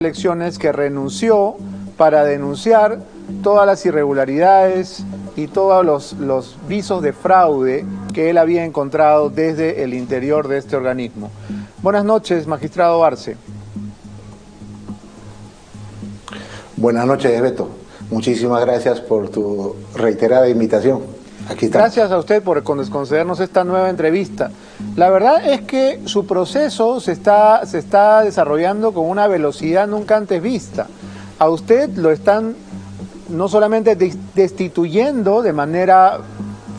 Elecciones que renunció para denunciar todas las irregularidades y todos los visos de fraude que él había encontrado desde el interior de este organismo. Buenas noches, magistrado Arce. Buenas noches, Beto. Muchísimas gracias por tu reiterada invitación. Aquí está. Gracias a usted por concedernos esta nueva entrevista. La verdad es que su proceso se está desarrollando con una velocidad nunca antes vista. A usted lo están no solamente destituyendo de manera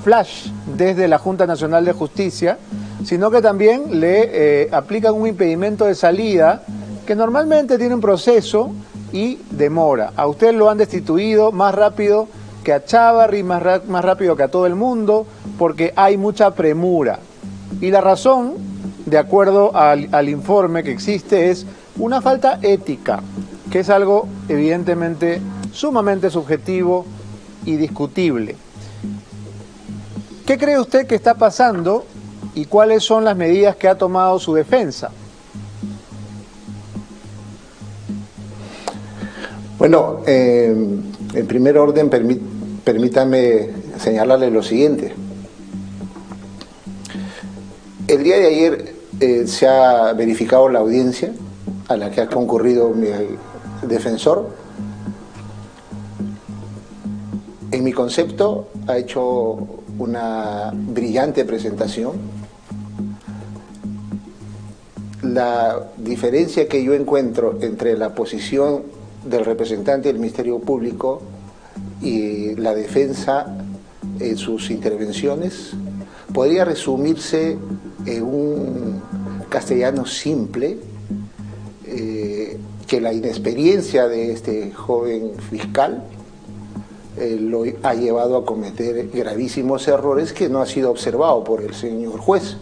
flash desde la Junta Nacional de Justicia, sino que también le aplican un impedimento de salida que normalmente tiene un proceso y demora. A usted lo han destituido más rápido que a Chávarri, más rápido que a todo el mundo, porque hay mucha premura. Y la razón, de acuerdo al informe que existe, es una falta ética, que es algo evidentemente sumamente subjetivo y discutible. ¿Qué cree usted que está pasando y cuáles son las medidas que ha tomado su defensa? Bueno, en primer orden, permítame señalarle lo siguiente. El día de ayer se ha verificado la audiencia a la que ha concurrido mi defensor. En mi concepto ha hecho una brillante presentación. La diferencia que yo encuentro entre la posición del representante del Ministerio Público y la defensa en sus intervenciones podría resumirse en un castellano simple, que la inexperiencia de este joven fiscal lo ha llevado a cometer gravísimos errores que no ha sido observado por el señor juez.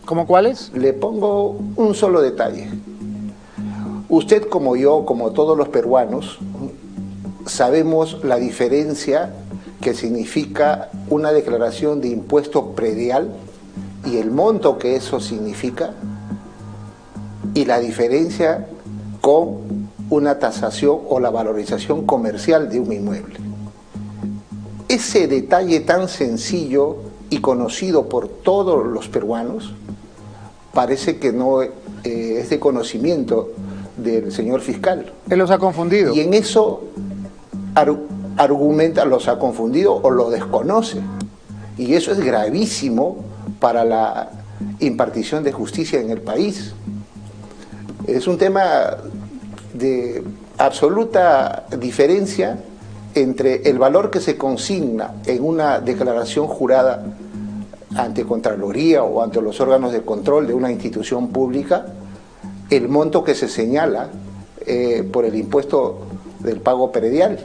¿Cómo cuáles? Le pongo un solo detalle. Usted, como yo, como todos los peruanos, sabemos la diferencia que significa una declaración de impuesto predial y el monto que eso significa, y la diferencia con una tasación o la valorización comercial de un inmueble. Ese detalle tan sencillo y conocido por todos los peruanos parece que no es de conocimiento del señor fiscal. Él los ha confundido. Y en eso argumenta, los ha confundido o lo desconoce. Y eso es gravísimo para la impartición de justicia en el país. Es un tema de absoluta diferencia entre el valor que se consigna en una declaración jurada ante Contraloría o ante los órganos de control de una institución pública, el monto que se señala por el impuesto del pago predial,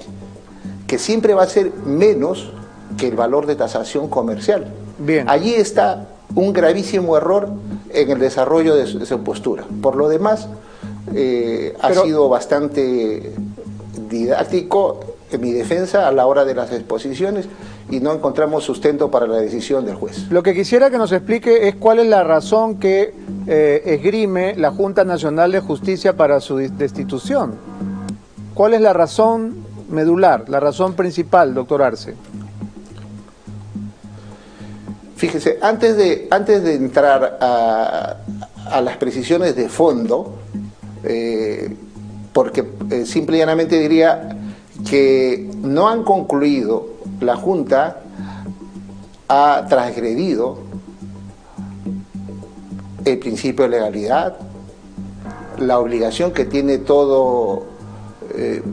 que siempre va a ser menos que el valor de tasación comercial. Bien. Allí está un gravísimo error en el desarrollo de su postura. Por lo demás, ha sido bastante didáctico en mi defensa a la hora de las exposiciones y no encontramos sustento para la decisión del juez. Lo que quisiera que nos explique es cuál es la razón que esgrime la Junta Nacional de Justicia para su destitución. ¿Cuál es la razón medular, la razón principal, doctor Arce? Fíjese, antes de entrar a las precisiones de fondo, porque simple y llanamente diría que no han concluido, la Junta ha transgredido el principio de legalidad, la obligación que tiene todo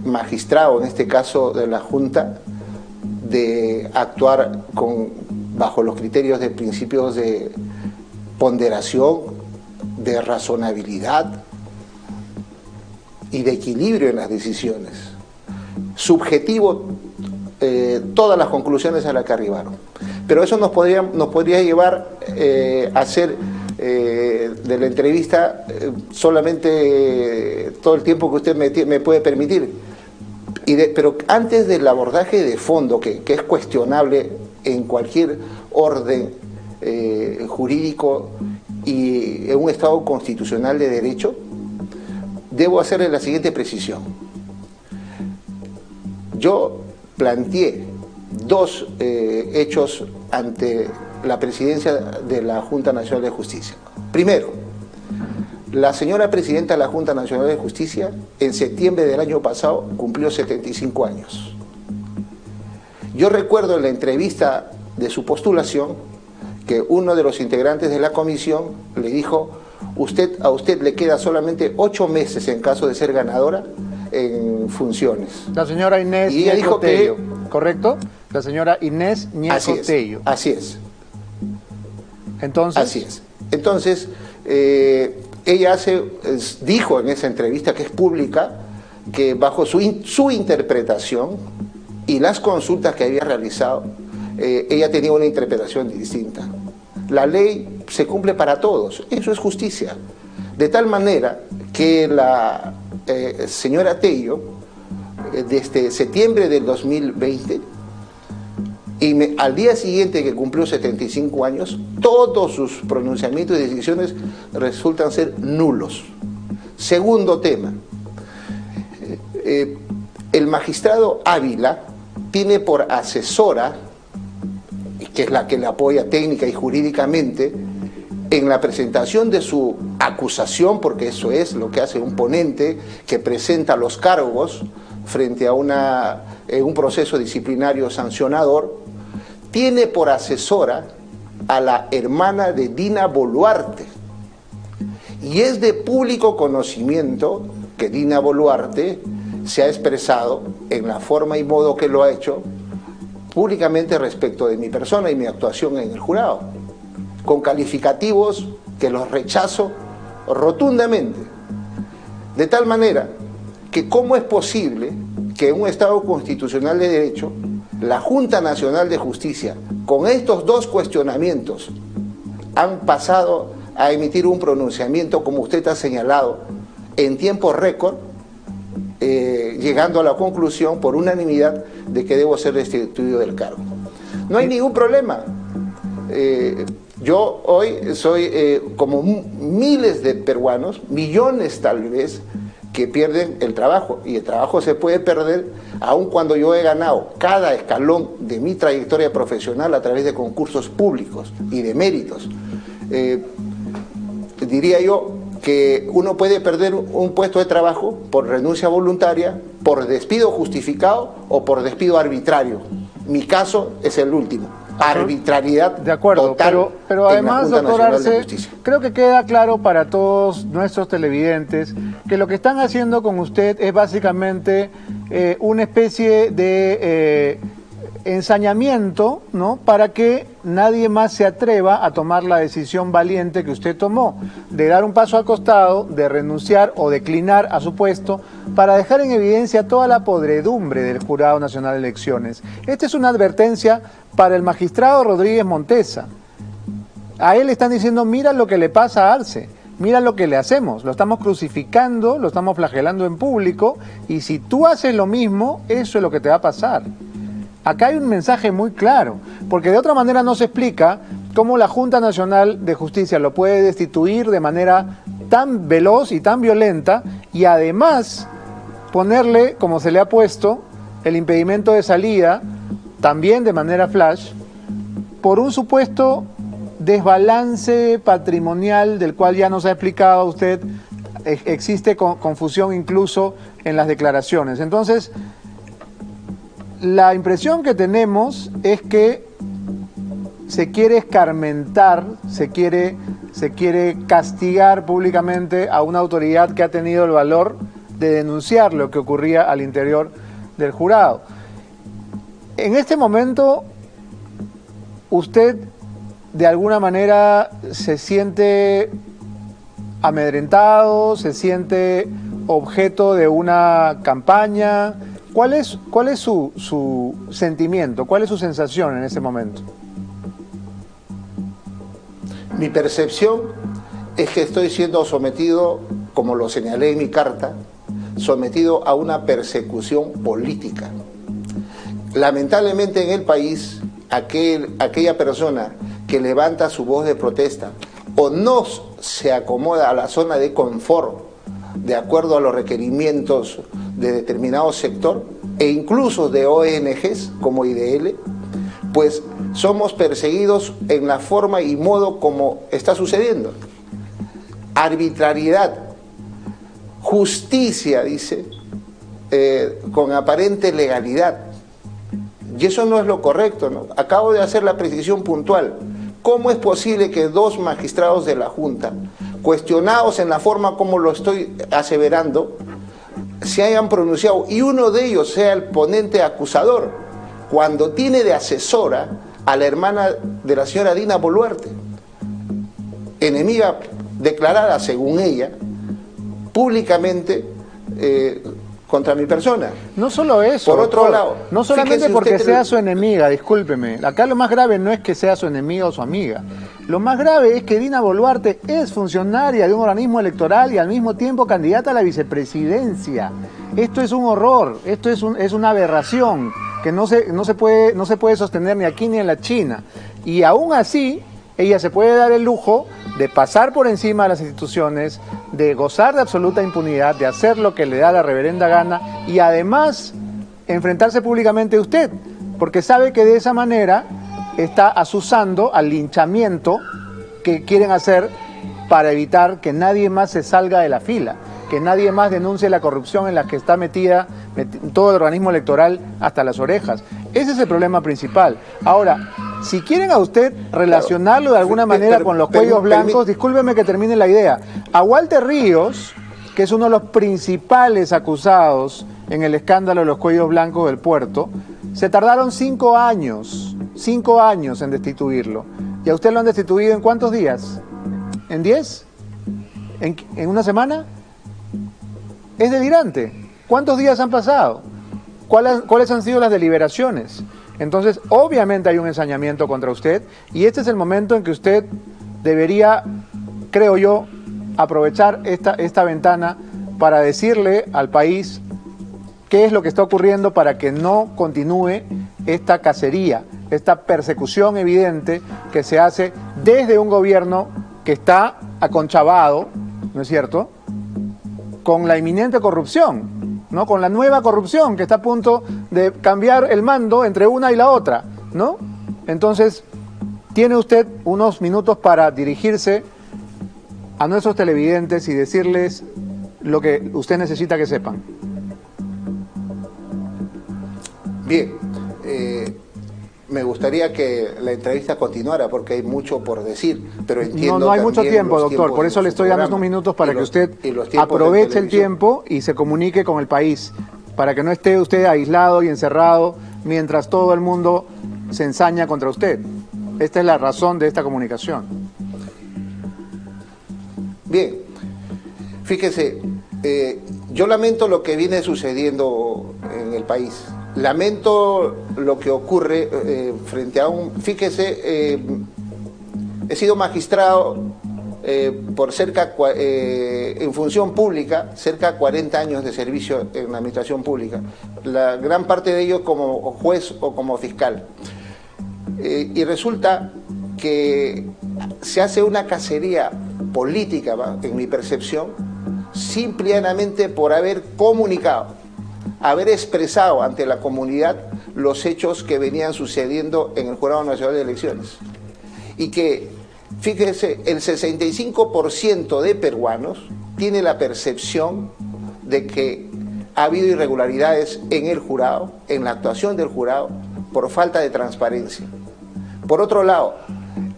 magistrado, en este caso de la Junta, de actuar bajo los criterios de principios de ponderación, de razonabilidad y de equilibrio en las decisiones. Subjetivo todas las conclusiones a las que arribaron. Pero eso nos podría llevar a hacer de la entrevista solamente todo el tiempo que usted me puede permitir. Pero antes del abordaje de fondo, que es cuestionable en cualquier orden jurídico y en un Estado constitucional de derecho, debo hacerle la siguiente precisión. Yo planteé dos hechos ante la presidencia de la Junta Nacional de Justicia. Primero, la señora presidenta de la Junta Nacional de Justicia en septiembre del año pasado cumplió 75 años. Yo recuerdo en la entrevista de su postulación que uno de los integrantes de la comisión le dijo: a usted le queda solamente 8 meses en caso de ser ganadora en funciones. La señora Inés y ella Ñeco dijo Tello, que... ¿correcto? La señora Inés Ñeco Tello. Así es. Entonces... Así es. Entonces, ella dijo en esa entrevista, que es pública, que bajo su interpretación y las consultas que había realizado, ella tenía una interpretación distinta. La ley se cumple para todos, eso es justicia. De tal manera que la señora Tello, desde septiembre del 2020, y al día siguiente que cumplió 75 años, todos sus pronunciamientos y decisiones resultan ser nulos. Segundo tema, el magistrado Ávila tiene por asesora, que es la que le apoya técnica y jurídicamente, en la presentación de su acusación, porque eso es lo que hace un ponente que presenta los cargos frente a un proceso disciplinario sancionador, tiene por asesora a la hermana de Dina Boluarte. Y es de público conocimiento que Dina Boluarte se ha expresado en la forma y modo que lo ha hecho públicamente respecto de mi persona y mi actuación en el jurado, con calificativos que los rechazo rotundamente. De tal manera que cómo es posible que en un Estado constitucional de derecho la Junta Nacional de Justicia, con estos dos cuestionamientos, han pasado a emitir un pronunciamiento, como usted ha señalado, en tiempo récord, llegando a la conclusión por unanimidad de que debo ser destituido del cargo. No hay ningún problema. Yo hoy soy como miles de peruanos, millones tal vez, que pierden el trabajo, y el trabajo se puede perder aun cuando yo he ganado cada escalón de mi trayectoria profesional a través de concursos públicos y de méritos. Diría yo que uno puede perder un puesto de trabajo por renuncia voluntaria, por despido justificado o por despido arbitrario. Mi caso es el último. Arbitrariedad de acuerdo, total. pero además, doctor Arce, creo que queda claro para todos nuestros televidentes que lo que están haciendo con usted es básicamente una especie de ensañamiento, ¿no?, para que nadie más se atreva a tomar la decisión valiente que usted tomó, de dar un paso al costado, de renunciar o declinar a su puesto, para dejar en evidencia toda la podredumbre del Jurado Nacional de Elecciones. Esta es una advertencia para el magistrado Rodríguez Montesa. A él le están diciendo: mira lo que le pasa a Arce, mira lo que le hacemos, lo estamos crucificando, lo estamos flagelando en público, y si tú haces lo mismo, eso es lo que te va a pasar. Acá hay un mensaje muy claro, porque de otra manera no se explica cómo la Junta Nacional de Justicia lo puede destituir de manera tan veloz y tan violenta, y además ponerle, como se le ha puesto, el impedimento de salida, también de manera flash, por un supuesto desbalance patrimonial del cual ya nos ha explicado usted. Existe confusión incluso en las declaraciones. Entonces, la impresión que tenemos es que se quiere escarmentar, se quiere castigar públicamente a una autoridad que ha tenido el valor de denunciar lo que ocurría al interior del jurado. En este momento, ¿usted de alguna manera se siente amedrentado, se siente objeto de una campaña? ¿Cuál es su sentimiento? ¿Cuál es su sensación en ese momento? Mi percepción es que estoy siendo sometido, como lo señalé en mi carta, sometido a una persecución política. Lamentablemente en el país, aquella persona que levanta su voz de protesta o no se acomoda a la zona de confort de acuerdo a los requerimientos de determinado sector e incluso de ONGs como IDL, pues somos perseguidos en la forma y modo como está sucediendo. Arbitrariedad, justicia, dice, con aparente legalidad. Y eso no es lo correcto, ¿no? Acabo de hacer la precisión puntual. ¿Cómo es posible que dos magistrados de la Junta, cuestionados en la forma como lo estoy aseverando, se hayan pronunciado y uno de ellos sea el ponente acusador, cuando tiene de asesora a la hermana de la señora Dina Boluarte, enemiga declarada, según ella, públicamente contra mi persona? No solo eso, por otro lado, no solamente porque sea su enemiga, discúlpeme, acá lo más grave no es que sea su enemiga o su amiga, lo más grave es que Dina Boluarte es funcionaria de un organismo electoral y al mismo tiempo candidata a la vicepresidencia. Esto es un horror, esto es una aberración que no se puede sostener ni aquí ni en la China, y aún así ella se puede dar el lujo de pasar por encima de las instituciones, de gozar de absoluta impunidad, de hacer lo que le da la reverenda gana y además enfrentarse públicamente a usted, porque sabe que de esa manera está azuzando al linchamiento que quieren hacer para evitar que nadie más se salga de la fila, que nadie más denuncie la corrupción en la que está metida todo el organismo electoral hasta las orejas. Ese es el problema principal. Ahora, si quieren a usted relacionarlo de alguna manera con los cuellos blancos, discúlpeme que termine la idea. A Walter Ríos, que es uno de los principales acusados en el escándalo de los cuellos blancos del puerto, se tardaron 5 años en destituirlo. ¿Y a usted lo han destituido en cuántos días? ¿En 10? ¿En una semana? Es delirante. ¿Cuántos días han pasado? ¿Cuáles han sido las deliberaciones? Entonces, obviamente hay un ensañamiento contra usted y este es el momento en que usted debería, creo yo, aprovechar esta ventana para decirle al país qué es lo que está ocurriendo para que no continúe esta cacería, esta persecución evidente que se hace desde un gobierno que está aconchavado, ¿no es cierto?, con la inminente corrupción, ¿no?, con la nueva corrupción que está a punto de cambiar el mando entre una y la otra, ¿no? Entonces, tiene usted unos minutos para dirigirse a nuestros televidentes y decirles lo que usted necesita que sepan. Bien, me gustaría que la entrevista continuara porque hay mucho por decir, pero entiendo no hay mucho tiempo, doctor, por eso le estoy dando unos minutos para que usted aproveche el tiempo y se comunique con el país, para que no esté usted aislado y encerrado mientras todo el mundo se ensaña contra usted. Esta es la razón de esta comunicación. Bien, fíjese, yo lamento lo que viene sucediendo en el país. Lamento lo que ocurre frente a un... Fíjese, he sido magistrado por en función pública, cerca de 40 años de servicio en la administración pública, la gran parte de ellos como juez o como fiscal. Y resulta que se hace una cacería política, en mi percepción, simplemente por haber comunicado, haber expresado ante la comunidad los hechos que venían sucediendo en el Jurado Nacional de Elecciones. Y que, fíjese, el 65% de peruanos tiene la percepción de que ha habido irregularidades en el jurado, en la actuación del jurado, por falta de transparencia. Por otro lado,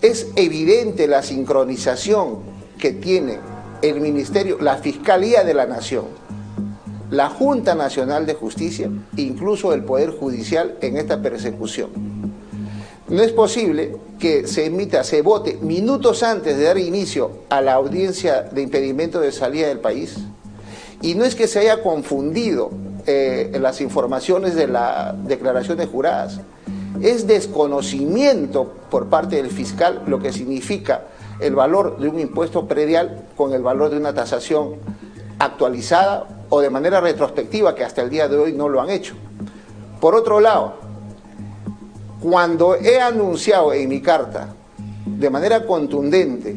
es evidente la sincronización que tiene el Ministerio, la Fiscalía de la Nación, la Junta Nacional de Justicia, incluso el Poder Judicial en esta persecución. No es posible que se vote minutos antes de dar inicio a la audiencia de impedimento de salida del país, y no es que se haya confundido las informaciones de las declaraciones juradas, es desconocimiento por parte del fiscal lo que significa el valor de un impuesto predial con el valor de una tasación actualizada o de manera retrospectiva, que hasta el día de hoy no lo han hecho. Por otro lado, cuando he anunciado en mi carta de manera contundente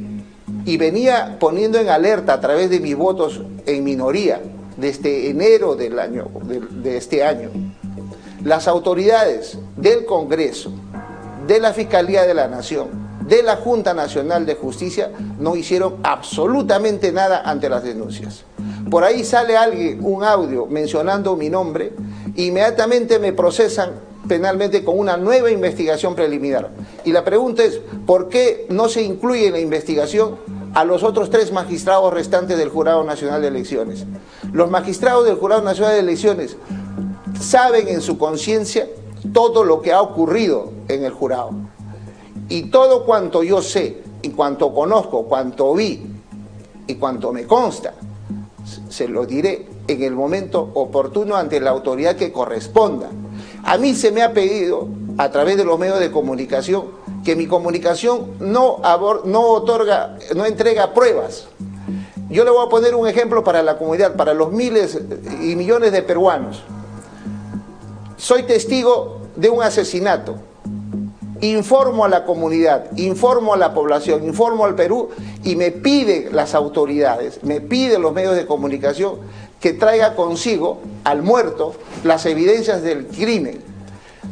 y venía poniendo en alerta a través de mis votos en minoría desde enero de este año. Las autoridades del Congreso, de la Fiscalía de la Nación, de la Junta Nacional de Justicia no hicieron absolutamente nada ante las denuncias. Por ahí sale alguien, un audio mencionando mi nombre, inmediatamente me procesan penalmente con una nueva investigación preliminar. Y la pregunta es, ¿por qué no se incluye en la investigación a los otros 3 magistrados restantes del Jurado Nacional de Elecciones? Los magistrados del Jurado Nacional de Elecciones saben en su conciencia todo lo que ha ocurrido en el jurado. Y todo cuanto yo sé, y cuanto conozco, cuanto vi, y cuanto me consta, se lo diré en el momento oportuno ante la autoridad que corresponda. A mí se me ha pedido, a través de los medios de comunicación, que mi comunicación no entrega pruebas. Yo le voy a poner un ejemplo para la comunidad, para los miles y millones de peruanos. Soy testigo de un asesinato. Informo a la comunidad, informo a la población, informo al Perú y me piden las autoridades, me piden los medios de comunicación que traiga consigo al muerto las evidencias del crimen.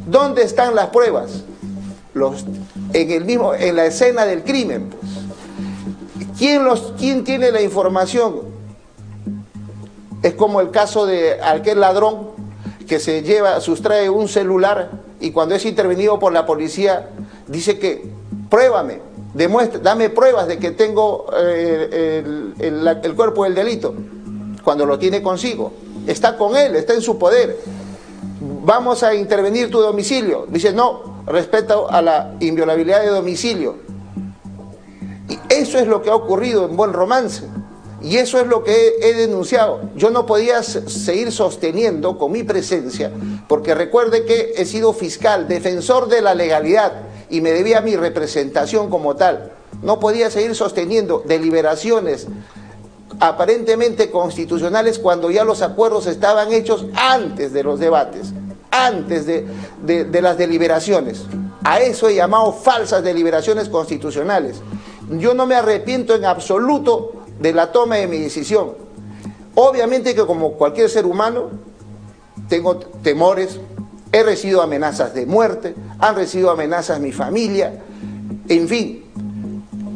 ¿Dónde están las pruebas? En la escena del crimen, pues. ¿Quién tiene la información? Es como el caso de aquel ladrón que sustrae un celular y cuando es intervenido por la policía dice que pruébame, dame pruebas de que tengo el cuerpo del delito, cuando lo tiene consigo, está con él, está en su poder. Vamos a intervenir tu domicilio, dice no, respeto a la inviolabilidad de domicilio. Y eso es lo que ha ocurrido en Buen Romance. Y eso es lo que he denunciado. Yo no podía seguir sosteniendo con mi presencia, porque recuerde que he sido fiscal, defensor de la legalidad, y me debía mi representación como tal. No podía seguir sosteniendo deliberaciones aparentemente constitucionales cuando ya los acuerdos estaban hechos antes de los debates, antes de las deliberaciones. A eso he llamado falsas deliberaciones constitucionales. Yo no me arrepiento en absoluto de la toma de mi decisión. Obviamente que como cualquier ser humano tengo temores, he recibido amenazas de muerte, han recibido amenazas mi familia, en fin.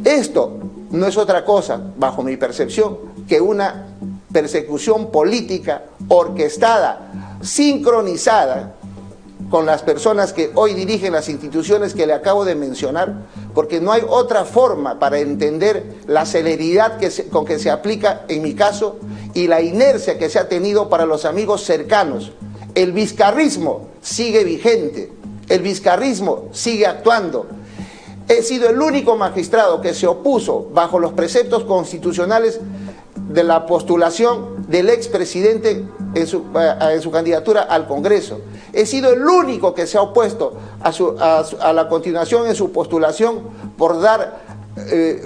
Esto no es otra cosa, bajo mi percepción, que una persecución política orquestada, sincronizada con las personas que hoy dirigen las instituciones que le acabo de mencionar, porque no hay otra forma para entender la celeridad con que se aplica en mi caso y la inercia que se ha tenido para los amigos cercanos. El vizcarrismo sigue vigente, el vizcarrismo sigue actuando. He sido el único magistrado que se opuso bajo los preceptos constitucionales de la postulación del expresidente en su candidatura al Congreso. He sido el único que se ha opuesto a la continuación en su postulación por dar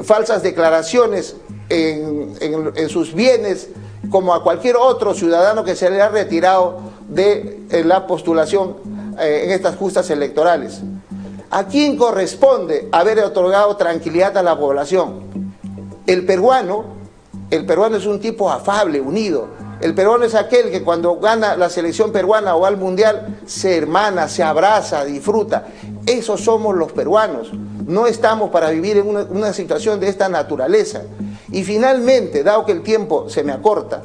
falsas declaraciones en sus bienes, como a cualquier otro ciudadano que se le ha retirado de la postulación en estas justas electorales. ¿A quién corresponde haber otorgado tranquilidad a la población? El peruano es un tipo afable, unido. El peruano es aquel que cuando gana la selección peruana o va al mundial se hermana, se abraza, disfruta. Esos somos los peruanos. No estamos para vivir en una situación de esta naturaleza. Y finalmente, dado que el tiempo se me acorta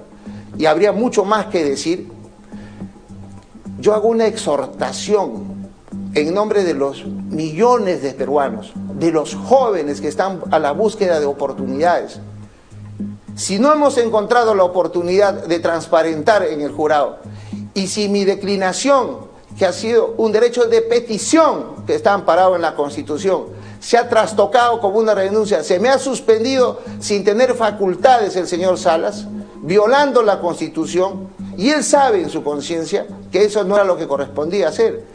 y habría mucho más que decir, yo hago una exhortación en nombre de los millones de peruanos, de los jóvenes que están a la búsqueda de oportunidades. Si no hemos encontrado la oportunidad de transparentar en el jurado, y si mi declinación, que ha sido un derecho de petición que está amparado en la Constitución, se ha trastocado como una renuncia, se me ha suspendido sin tener facultades el señor Salas, violando la Constitución, y él sabe en su conciencia que eso no era lo que correspondía hacer.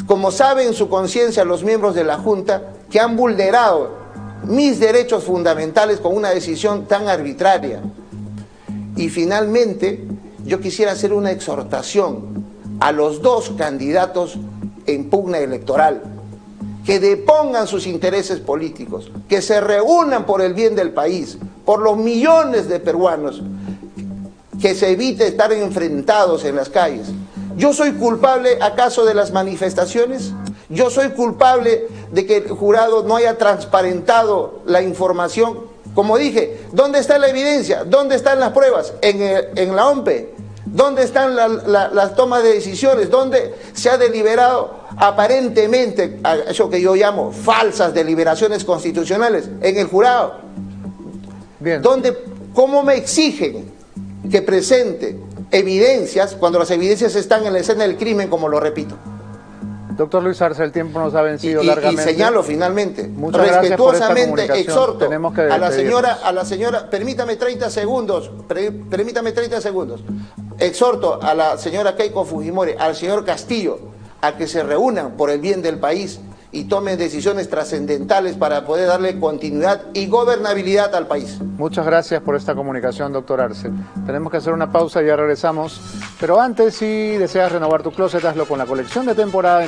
Como saben en su conciencia los miembros de la Junta que han vulnerado mis derechos fundamentales con una decisión tan arbitraria. Y finalmente, yo quisiera hacer una exhortación a los dos candidatos en pugna electoral, que depongan sus intereses políticos, que se reúnan por el bien del país, por los millones de peruanos, que se evite estar enfrentados en las calles. ¿Yo soy culpable acaso de las manifestaciones? ¿Yo soy culpable de que el jurado no haya transparentado la información? Como dije, ¿dónde está la evidencia? ¿Dónde están las pruebas? En la OMPE. ¿Dónde están las tomas de decisiones? ¿Dónde se ha deliberado aparentemente, eso que yo llamo falsas deliberaciones constitucionales? En el jurado. Bien. ¿Cómo me exigen que presente evidencias cuando las evidencias están en la escena del crimen, como lo repito? Doctor Luis Arce, el tiempo nos ha vencido largamente. Y señalo finalmente, muchas gracias por esta respetuosamente exhorto a la despedirnos. señora, permítame 30 segundos, exhorto a la señora Keiko Fujimori, al señor Castillo, a que se reúnan por el bien del país y tomen decisiones trascendentales para poder darle continuidad y gobernabilidad al país. Muchas gracias por esta comunicación, doctor Arce. Tenemos que hacer una pausa y ya regresamos. Pero antes, si deseas renovar tu closet, hazlo con la colección de temporada